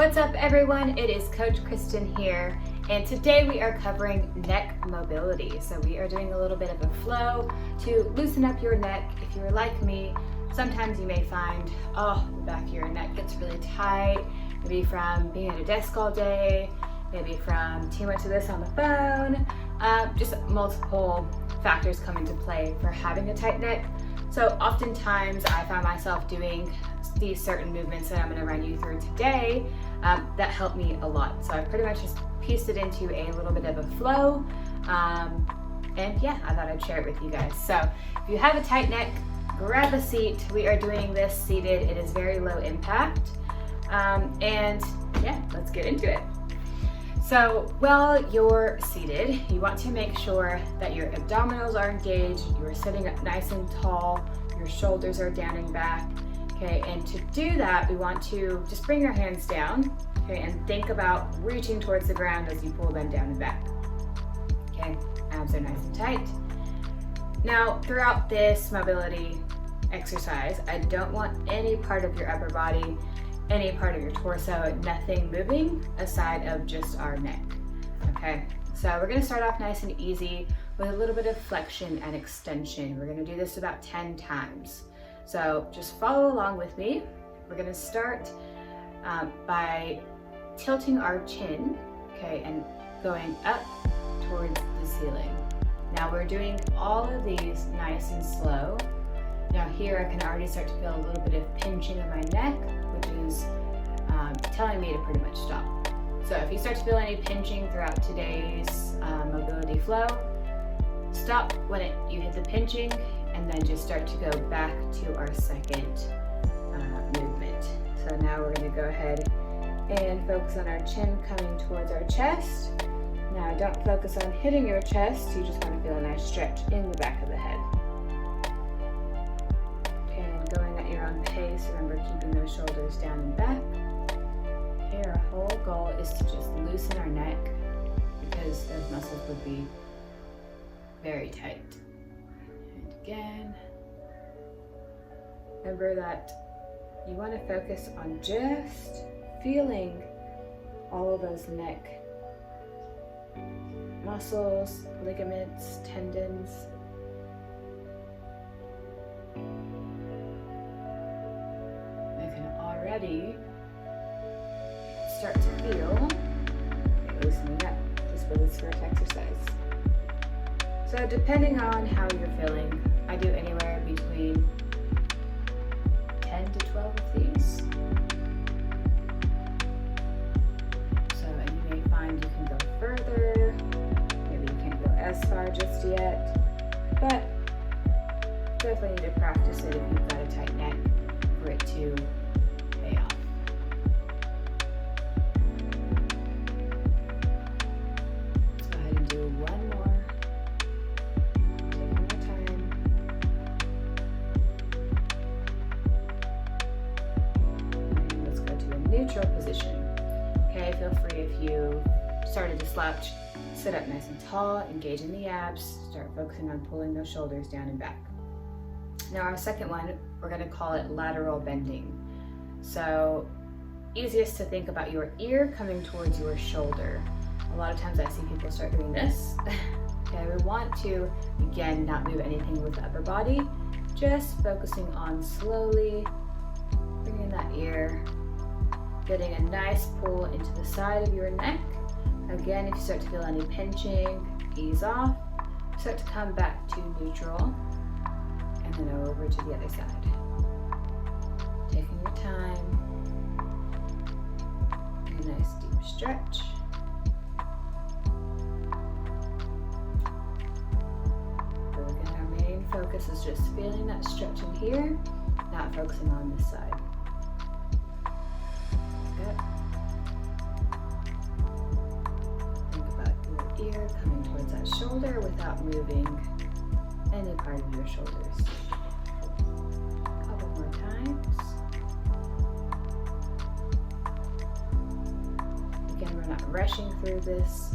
What's up everyone? It is Coach Kristen here, and today we are covering neck mobility. So we are doing a little bit of a flow to loosen up your neck. If you're like me, sometimes you may find, the back of your neck gets really tight, maybe from being at a desk all day, maybe from too much of this on the phone, just multiple factors come into play for having a tight neck. So oftentimes I find myself doing these certain movements that I'm going to run you through today that help me a lot. So I pretty much just pieced it into a little bit of a flow, and yeah, I thought I'd share it with you guys. So if you have a tight neck, grab a seat. We are doing this seated. It is very low impact, and yeah, let's get into it. So while you're seated, you want to make sure that your abdominals are engaged, you are sitting up nice and tall, your shoulders are down and back. Okay, and to do that, we want to just bring your hands down, okay, and think about reaching towards the ground as you pull them down and back. Okay, abs are nice and tight. Now, throughout this mobility exercise, I don't want any part of your upper body, any part of your torso, nothing moving aside of just our neck. Okay, so we're gonna start off nice and easy with a little bit of flexion and extension. We're gonna do this about 10 times. So just follow along with me. We're gonna start by tilting our chin, okay, and going up towards the ceiling. Now we're doing all of these nice and slow. Now here I can already start to feel a little bit of pinching in my neck, which is telling me to pretty much stop. So if you start to feel any pinching throughout today's mobility flow, stop when you hit the pinching, and then just start to go back to our second movement. So now we're going to go ahead and focus on our chin coming towards our chest. Now don't focus on hitting your chest, you just want to feel a nice stretch in the back of the head. Okay, and going at your own pace, remember keeping those shoulders down and back. Okay, our whole goal is to just loosen our neck because those muscles would be very tight. Again, remember that you want to focus on just feeling all of those neck muscles, ligaments, tendons. You can already start to feel loosening up just with this first exercise. So depending on how you're feeling, I do anywhere between 10 to 12 of these. So you may find you can go further, maybe you can't go as far just yet, but definitely need to practice it if you've got a tight neck for it to pay off. Let's go ahead and do one more. Neutral position. Okay, feel free if you started to slouch, sit up nice and tall, engage in the abs, start focusing on pulling those shoulders down and back. Now our second one, we're going to call it lateral bending. So easiest to think about your ear coming towards your shoulder. A lot of times I see people start doing this. Okay, we want to, again, not move anything with the upper body, just focusing on slowly bringing that ear, getting a nice pull into the side of your neck. Again, if you start to feel any pinching, ease off. Start to come back to neutral, and then over to the other side. Taking your time. A nice deep stretch. So again, our main focus is just feeling that stretch in here, not focusing on this side. Think about your ear coming towards that shoulder without moving any part of your shoulders. A couple more times. Again, we're not rushing through this.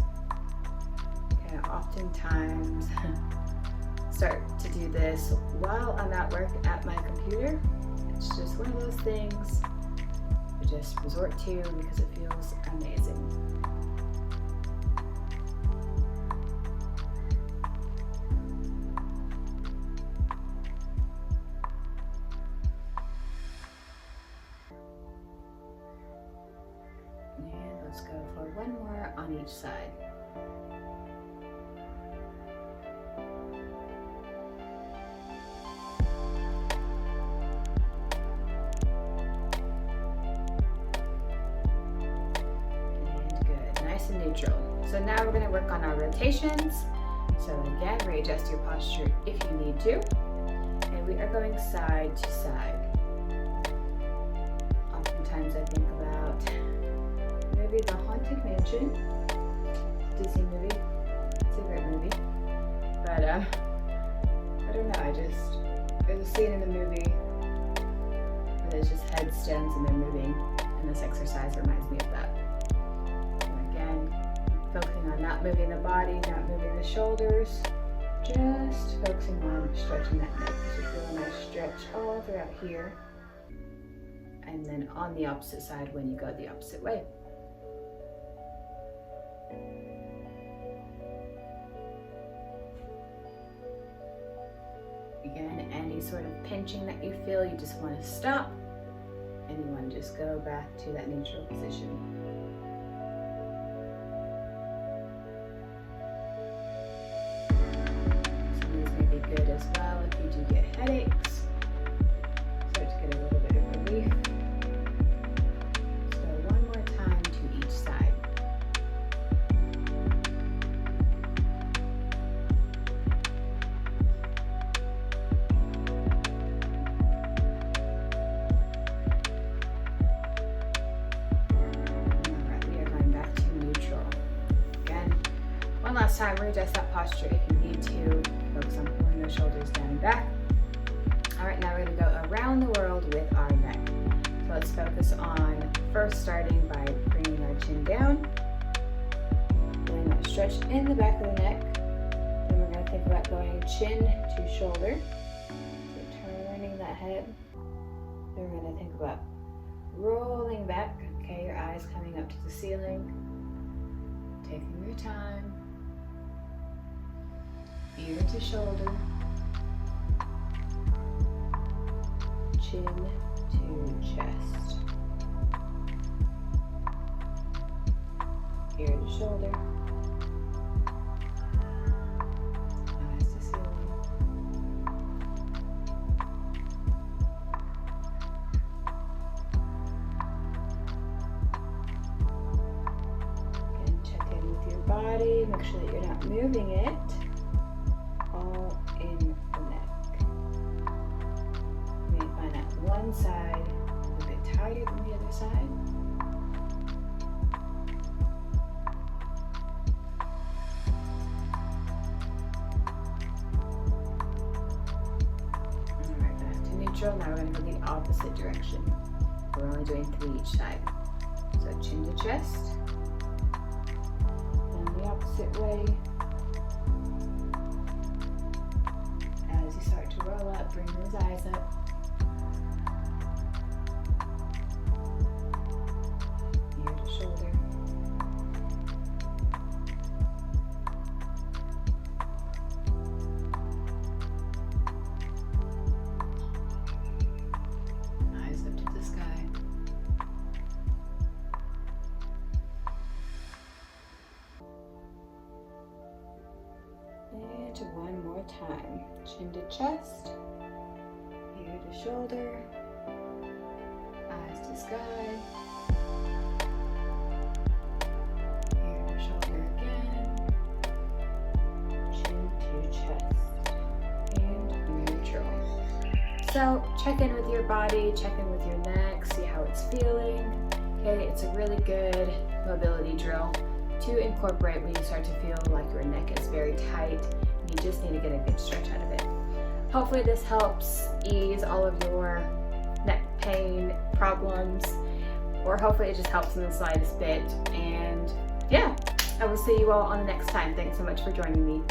Okay, oftentimes start to do this while I'm at work at my computer. It's just one of those things. to just resort to because it feels amazing. And let's go for one more on each side. Neutral. So now we're going to work on our rotations. So again, readjust your posture if you need to. And we are going side to side. Oftentimes I think about maybe The Haunted Mansion. Disney movie. It's a great movie. But I don't know, there's a scene in the movie where there's just headstones and they're moving, and this exercise reminds me of that. Focusing on not moving the body, not moving the shoulders, just focusing on stretching that neck. So you feel a nice stretch all throughout here, and then on the opposite side when you go the opposite way. Again, any sort of pinching that you feel, you just want to stop, and you want to just go back to that neutral position. Good as well if you do get headaches. Start to get a little bit of relief. So one more time to each side. Alright, we are going back to neutral. Again, one last time, readjust that posture if you need to. Focus on pulling those shoulders down and back. All right, now we're going to go around the world with our neck. So let's focus on first starting by bringing our chin down, feeling that stretch in the back of the neck. Then we're going to think about going chin to shoulder, so turning that head. Then we're going to think about rolling back. Okay, your eyes coming up to the ceiling, taking your time. Ear to shoulder, chin to chest, ear to shoulder, eyes to ceiling. Again, check in with your body, make sure that you're not moving it. All in the neck. You may find that one side a bit tighter than the other side. Alright, back to neutral. Now we're going to go the opposite direction. We're only doing 3 each side. So chin to chest. And the opposite way. Start to roll up, bring those eyes up. Ear to shoulder. Eyes up to the sky. And one more time. Chin to chest, ear to shoulder, eyes to sky, ear to shoulder again, chin to chest, and neutral. So check in with your body, check in with your neck, see how it's feeling. Okay, it's a really good mobility drill to incorporate when you start to feel like your neck is very tight. You just need to get a good stretch out of it. Hopefully this helps ease all of your neck pain problems, or hopefully it just helps in the slightest bit. And yeah, I will see you all on the next time. Thanks so much for joining me.